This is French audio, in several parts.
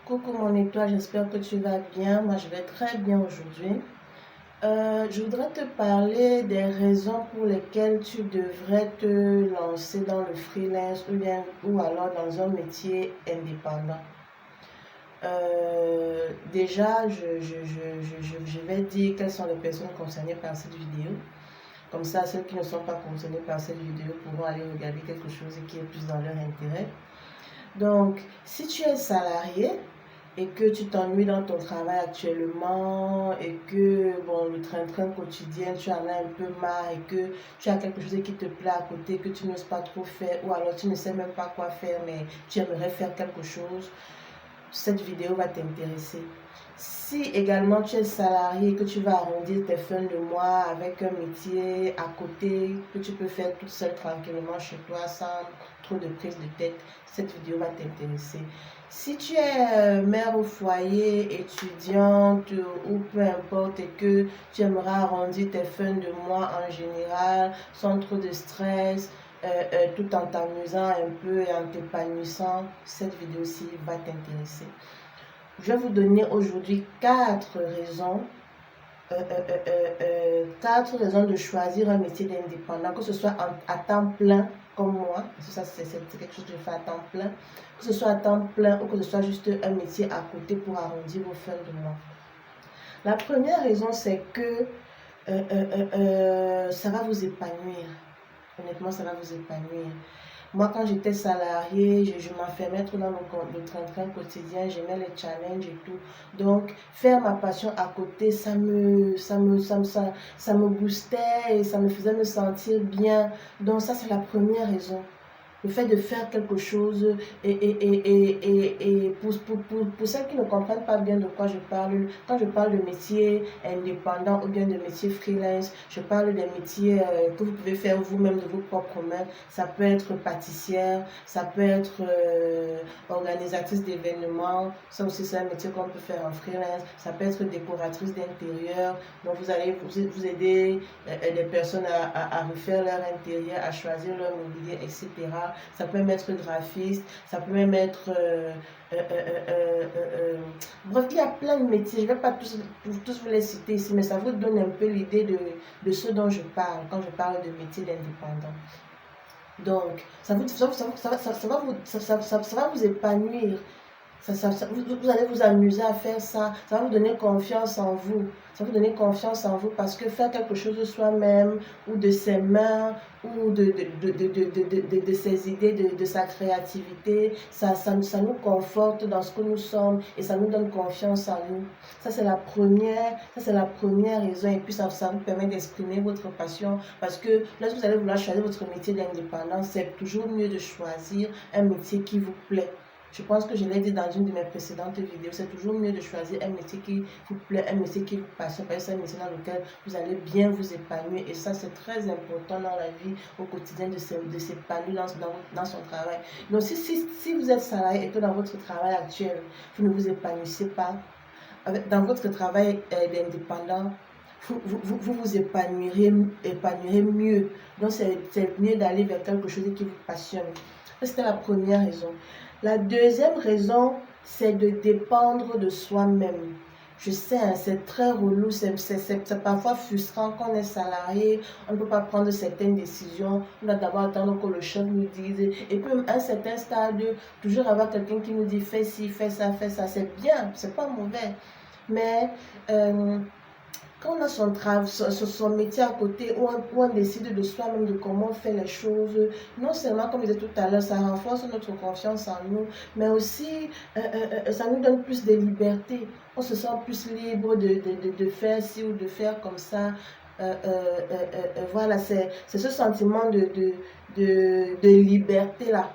Coucou mon étoile, j'espère que tu vas bien. Moi, je vais très bien aujourd'hui. Je voudrais te parler des raisons pour lesquelles tu devrais te lancer dans le freelance ou alors dans un métier indépendant. Déjà, je vais dire quelles sont les personnes concernées par cette vidéo. Comme ça, celles qui ne sont pas concernées par cette vidéo pourront aller regarder quelque chose qui est plus dans leur intérêt. Donc, si tu es salarié, et que tu t'ennuies dans ton travail actuellement et que bon, le train-train quotidien, tu en as un peu marre et que tu as quelque chose qui te plaît à côté, que tu n'oses pas trop faire ou alors tu ne sais même pas quoi faire mais tu aimerais faire quelque chose, cette vidéo va t'intéresser. Si également tu es salarié et que tu vas arrondir tes fins de mois avec un métier à côté que tu peux faire toute seule tranquillement chez toi sans trop de prise de tête, cette vidéo va t'intéresser. Si tu es mère au foyer, étudiante ou peu importe et que tu aimerais arrondir tes fins de mois en général sans trop de stress, tout en t'amusant un peu et en t'épanouissant, cette vidéo-ci va t'intéresser. Je vais vous donner aujourd'hui quatre raisons de choisir un métier d'indépendant, que ce soit à temps plein comme moi, parce que ça c'est quelque chose que je fais à temps plein, que ce soit à temps plein ou que ce soit juste un métier à côté pour arrondir vos fins de mois. La première raison, c'est que ça va vous épanouir. Honnêtement, ça va vous épanouir. Moi, quand j'étais salariée, je m'enfermais trop dans le train-train quotidien, j'aimais les challenges et tout. Donc, faire ma passion à côté, ça me boostait et ça me faisait me sentir bien. Donc, ça, c'est la première raison. Le fait de faire quelque chose et pour celles qui ne comprennent pas bien de quoi je parle, quand je parle de métier indépendant ou bien de métier freelance, je parle des métiers que vous pouvez faire vous-même de vos propres mains. Ça peut être pâtissière, ça peut être organisatrice d'événements, ça aussi c'est un métier qu'on peut faire en freelance, ça peut être décoratrice d'intérieur, donc vous allez vous aider les personnes à refaire leur intérieur, à choisir leur mobilier, etc. Ça peut même être graphiste, ça peut même être... bref, il y a plein de métiers, je ne vais pas tous vous les citer ici, mais ça vous donne un peu l'idée de ce dont je parle quand je parle de métier d'indépendant. Donc, ça va vous épanouir. Vous allez vous amuser à faire ça. Ça va vous donner confiance en vous. Ça va vous donner confiance en vous parce que faire quelque chose de soi-même ou de ses mains ou de ses idées, de sa créativité, ça nous conforte dans ce que nous sommes et ça nous donne confiance en nous. Ça, c'est la première raison. Et puis, ça vous permet d'exprimer votre passion parce que lorsque vous allez vouloir choisir votre métier d'indépendance, c'est toujours mieux de choisir un métier qui vous plaît. Je pense que je l'ai dit dans une de mes précédentes vidéos, c'est toujours mieux de choisir un métier qui vous plaît, un métier qui vous passionne, parce que c'est un métier dans lequel vous allez bien vous épanouir. Et ça, c'est très important dans la vie au quotidien de s'épanouir dans son travail. Donc, si vous êtes salarié et que dans votre travail actuel, vous ne vous épanouissez pas, dans votre travail d'indépendant, vous épanouirez mieux. Donc, c'est mieux d'aller vers quelque chose qui vous passionne. C'était la première raison. La deuxième raison, c'est de dépendre de soi-même. Je sais, hein, c'est très relou, c'est parfois frustrant quand on est salarié, on ne peut pas prendre certaines décisions, on doit d'abord attendre que le chef nous dise. Et puis à un certain stade, toujours avoir quelqu'un qui nous dit fais ci, fais ça, c'est bien, c'est pas mauvais. Mais quand on a son métier à côté, où on décide de soi-même de comment on fait les choses, non seulement, comme je disais tout à l'heure, ça renforce notre confiance en nous, mais aussi ça nous donne plus de liberté. On se sent plus libre de faire ci ou de faire comme ça. Voilà, c'est ce sentiment de liberté-là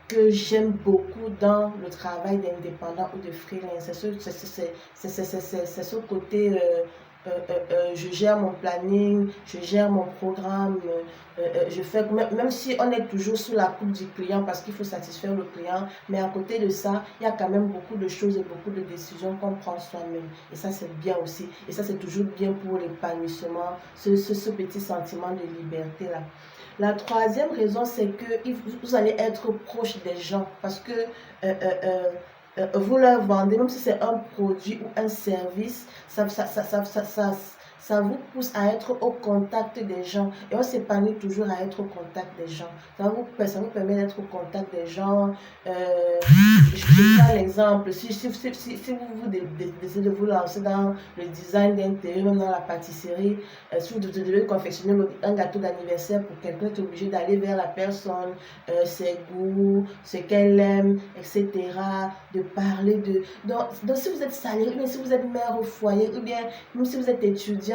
que j'aime beaucoup dans le travail d'indépendant ou de freelance. C'est ce côté, je gère mon planning, je gère mon programme, je fais, même si on est toujours sous la coupe du client parce qu'il faut satisfaire le client, mais à côté de ça, il y a quand même beaucoup de choses et beaucoup de décisions qu'on prend soi-même. Et ça, c'est bien aussi. Et ça, c'est toujours bien pour l'épanouissement, ce petit sentiment de liberté-là. La troisième raison, c'est que vous allez être proche des gens parce que vous leur vendez, même si c'est un produit ou un service, ça vous pousse à être au contact des gens. Et on s'épanouit toujours à être au contact des gens. Ça vous permet d'être au contact des gens. Je prends un exemple. Si vous décidez de vous lancer dans le design d'intérieur, même dans la pâtisserie, si vous devez confectionner un gâteau d'anniversaire pour quelqu'un, vous êtes obligé d'aller vers la personne, ses goûts, ce qu'elle aime, etc. De parler de... Donc si vous êtes salarié, ou bien si vous êtes mère au foyer, ou bien même si vous êtes étudiante,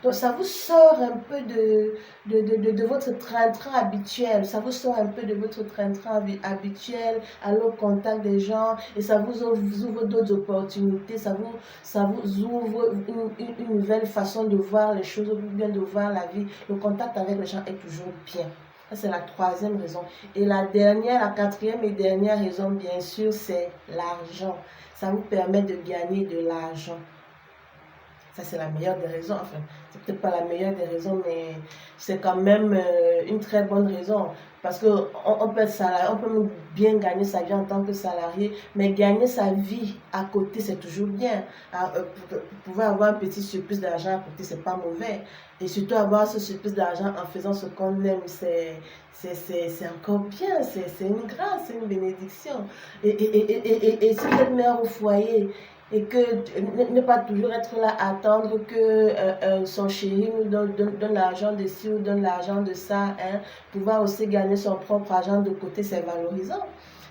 donc ça vous sort un peu de votre train-train habituel. Ça vous sort un peu de votre train-train habituel, aller au contact des gens, et ça vous ouvre d'autres opportunités, ça vous ouvre une nouvelle façon de voir les choses, ou bien de voir la vie. Le contact avec les gens est toujours bien. Ça, c'est la troisième raison. Et la quatrième et dernière raison, bien sûr, c'est l'argent. Ça vous permet de gagner de l'argent. Ça, c'est la meilleure des raisons. Enfin, c'est peut-être pas la meilleure des raisons, mais c'est quand même une très bonne raison. Parce on peut être salarié, on peut bien gagner sa vie en tant que salarié, mais gagner sa vie à côté, c'est toujours bien. Pouvoir avoir un petit surplus d'argent à côté, c'est pas mauvais. Et surtout avoir ce surplus d'argent en faisant ce qu'on aime, c'est encore bien, c'est une grâce, c'est une bénédiction. Et si vous êtes mère au foyer, et que ne pas toujours être là à attendre que son chéri nous donne l'argent de ci ou donne l'argent de ça, hein. Pouvoir aussi gagner son propre argent de côté, c'est valorisant.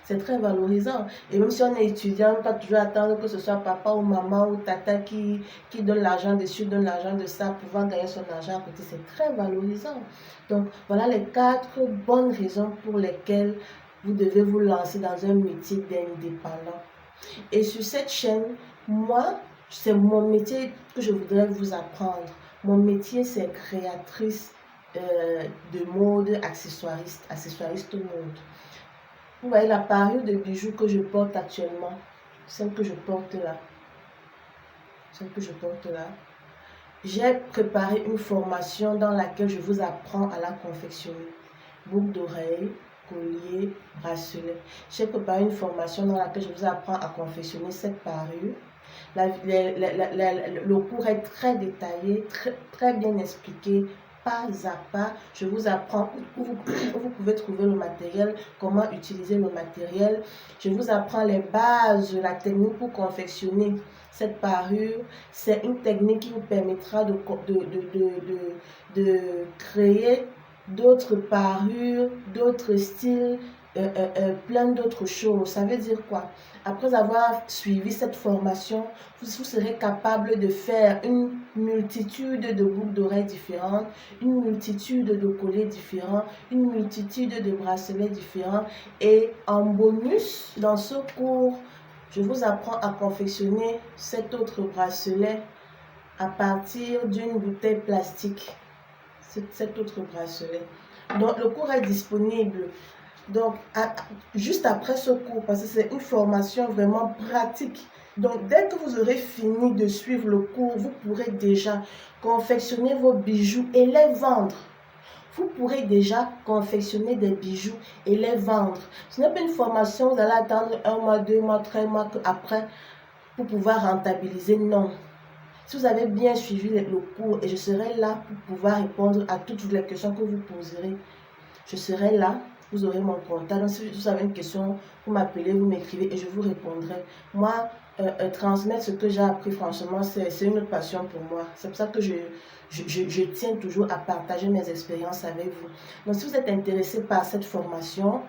C'est très valorisant. Et même si on est étudiant, on ne pas toujours attendre que ce soit papa ou maman ou tata qui donne l'argent dessus, donne l'argent de ça, pouvoir gagner son argent à côté, c'est très valorisant. Donc, voilà les 4 bonnes raisons pour lesquelles vous devez vous lancer dans un métier d'indépendant. Et sur cette chaîne, moi, c'est mon métier que je voudrais vous apprendre. Mon métier, c'est créatrice de mode, accessoiriste mode. Vous voyez la parure de bijoux que je porte actuellement, celle que je porte là. Celle que je porte là. J'ai préparé une formation dans laquelle je vous apprends à la confectionner. Boucle d'oreille, collier, bracelet. J'ai préparé une formation dans laquelle je vous apprends à confectionner cette parure. Le cours est très détaillé, très bien expliqué, pas à pas. Je vous apprends où vous pouvez trouver le matériel, comment utiliser le matériel. Je vous apprends les bases, la technique pour confectionner cette parure. C'est une technique qui vous permettra de créer d'autres parures, d'autres styles, plein d'autres choses. Ça veut dire quoi? Après avoir suivi cette formation, vous serez capable de faire une multitude de boucles d'oreilles différentes, une multitude de colliers différents, une multitude de bracelets différents. Et en bonus, dans ce cours, je vous apprends à confectionner cet autre bracelet à partir d'une bouteille plastique. Cet autre bracelet. Donc, le cours est disponible. Donc, juste après ce cours, parce que c'est une formation vraiment pratique. Donc, dès que vous aurez fini de suivre le cours, vous pourrez déjà confectionner vos bijoux et les vendre. Vous pourrez déjà confectionner des bijoux et les vendre. Ce n'est pas une formation, vous allez attendre 1 mois, 2 mois, 3 mois après pour pouvoir rentabiliser. Non. Si vous avez bien suivi le cours, et je serai là pour pouvoir répondre à toutes les questions que vous poserez. Je serai là, vous aurez mon contact. Donc, si vous avez une question, vous m'appelez, vous m'écrivez et je vous répondrai. Moi, transmettre ce que j'ai appris, franchement, c'est une passion pour moi. C'est pour ça que je tiens toujours à partager mes expériences avec vous. Donc, si vous êtes intéressé par cette formation,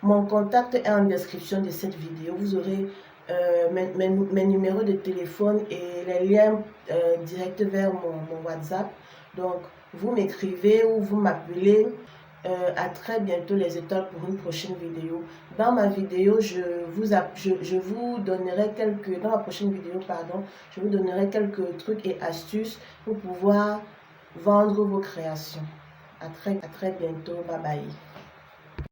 mon contact est en description de cette vidéo. Vous aurez mes numéros de téléphone et les liens directs vers mon WhatsApp. Donc, vous m'écrivez ou vous m'appelez. À très bientôt les étoiles pour une prochaine vidéo. Dans ma vidéo, je vous donnerai dans ma prochaine vidéo, pardon, je vous donnerai quelques trucs et astuces pour pouvoir vendre vos créations. À très bientôt. Bye bye.